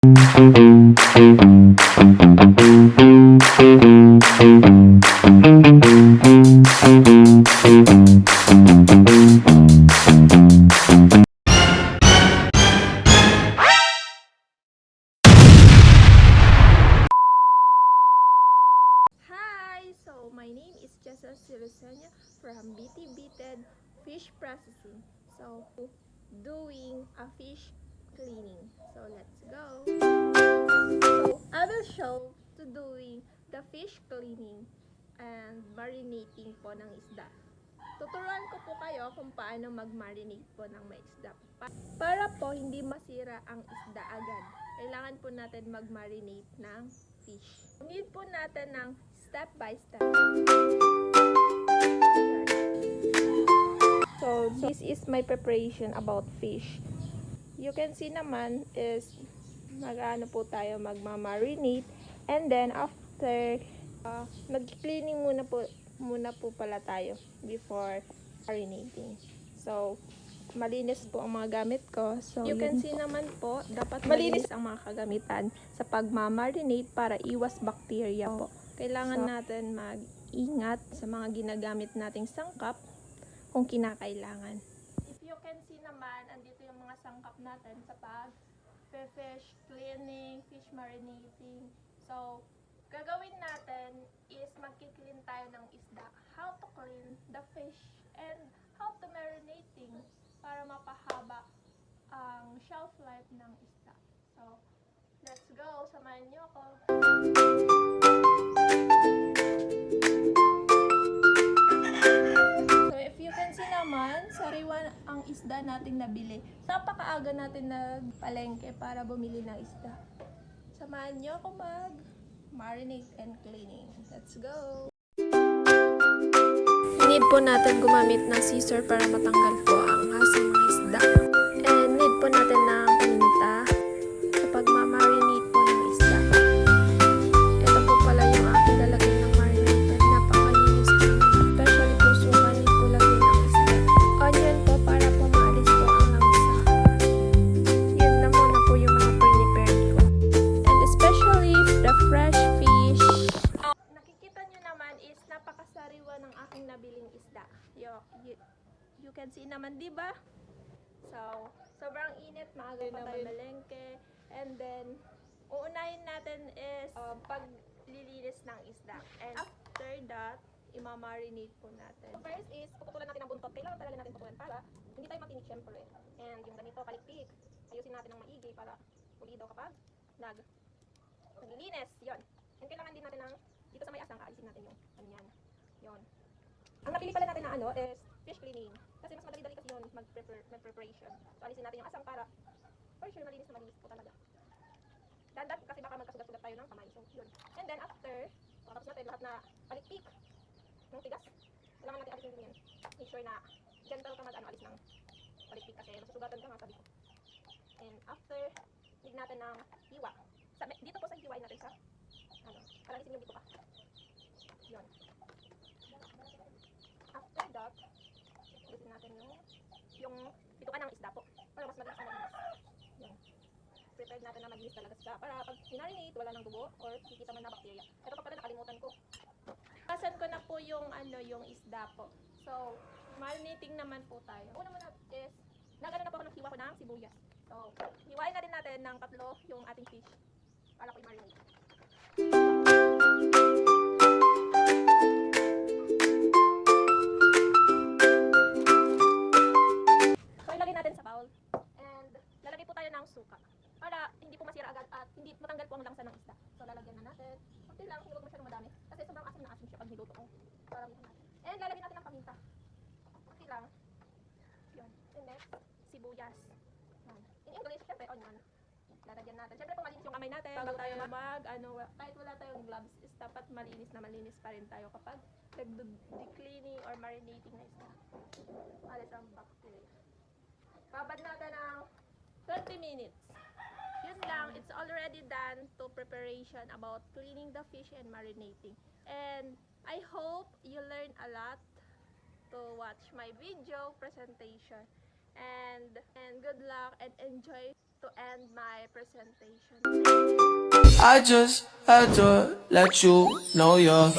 Hi! So, my name is Jessa Silusanya from BT Beated Fish Processing. So, doing a fish cleaning. So, let's go! So, I will show to doing the fish cleaning and marinating po ng isda. Tuturuan ko po kayo kung paano mag-marinate po ng may isda. Para po hindi masira ang isda agad, kailangan po natin mag-marinate ng fish. Need po natin ng step by step. So, this is my preparation about fish. You can see naman is mag-ano po tayo, magma-marinate, and then after nag-cleaning muna po pala tayo before marinating. So, malinis po ang mga gamit ko. So, you can see naman po, dapat malinis ang mga kagamitan sa pagmamarinate para iwas bacteria po. Kailangan natin mag-ingat sa mga ginagamit nating sangkap kung kinakailangan. If you can see naman, andito yung mga sangkap natin sa fish cleaning, fish marinating. So, gagawin natin is magki-clean tayo ng isda. How to clean the fish and how to marinating para mapahaba ang shelf life ng isda. So, let's go! Samahan niyo ako! So, if you can see naman, sariwa ang isda nating nabili. Napakaaga natin nagpalengke para bumili ng isda. Samahan niyo ako mag-marinate and cleaning. Let's go! Need po natin gumamit ng scissor para matanggal po ang hasang mga isda. And need po natin ng paminta sa pagmamarinate po ng isda. Ito po pala yung aking lalagyan ng marinate. Napakalinis po. Especially po suka, need po lagyan ng isda. Onion po para po maalis po ang langsa. Yun na muna po yung mga pre-prepared ko. And especially the fresh fish. Nakikita nyo naman is napakasariwa ng aking nabiling isda. You can see naman, di ba? So, sobrang init, maaga pa tayo malengke. And then, uunahin natin is paglilinis ng isda. And after that, imamarinate po natin. So, first is, puputulan natin ang buntot. Kailangan talaga natin putulan para hindi tayo matinig syempre. And yung ganito, kalikpik, ayusin natin ng maigi para pulido kapag naglilinis. Yon. And kailangan din natin ng, dito sa may asang, kaalisin natin yung kanyan. Yon. Ang napili pala natin na is fish cleaning. Kasi mas madali-dali kasi yun mag-preparation. So, alisin natin yung asang para for sure malinis na malinis po talaga. Dandan kasi baka magkasugat-sugat tayo ng kamay. So, yun. And then after, tapos natin lahat na palikpik ng tigas. Kailangan natin alisin din yan. Make sure na gentle ka mag-alis ng palikpik kasi masusugatan ka nga sabi ko. And after, need natin ng hiwa. Dito po sa hiwain natin sa palalisin yung dito pa. Yun. After that, alisin natin yung bitukan ng isda po. Para mas malinis na malinis. Yun. Prepare natin na malinis talaga siya. Para pag sinarinate, wala nang dugo or kikita man na bacteria. Ito pa pala nakalimutan ko. Pasan ko na po yung yung isda po. So, marinating naman po tayo. Una muna is, nagano na po ako ng hiwa ko ng sibuyas. So, hiwain na din natin ng 3 yung ating fish. Para ko i-marinate. So, ilagay natin sa bowl. And, lalagay po tayo ng suka. Para hindi po masira agad at hindi matanggal po ang langsa ng isda. So, lalagyan na natin. Kunti lang, hindi huwag masyadong madami. Kasi sobrang asim na asim siya pag niluto ko. Paramihan natin. And, lalagyan natin ng paminta. Kunti lang. Yun. And next, sibuyas. Yan. In English, syempre, onion. Lalagyan natin. Syempre, kung malinis yung kamay natin, bago tayo kahit wala tayong gloves, is dapat malinis na malinis pa rin tayo kapag nag-cleaning or marinating na isda. Alis ang bacteria. Babad natin ng 20 minutes. Yun lang, it's already done to preparation about cleaning the fish and marinating. And I hope you learn a lot to watch my video presentation. And good luck and enjoy to end my presentation. I just had to let you know you're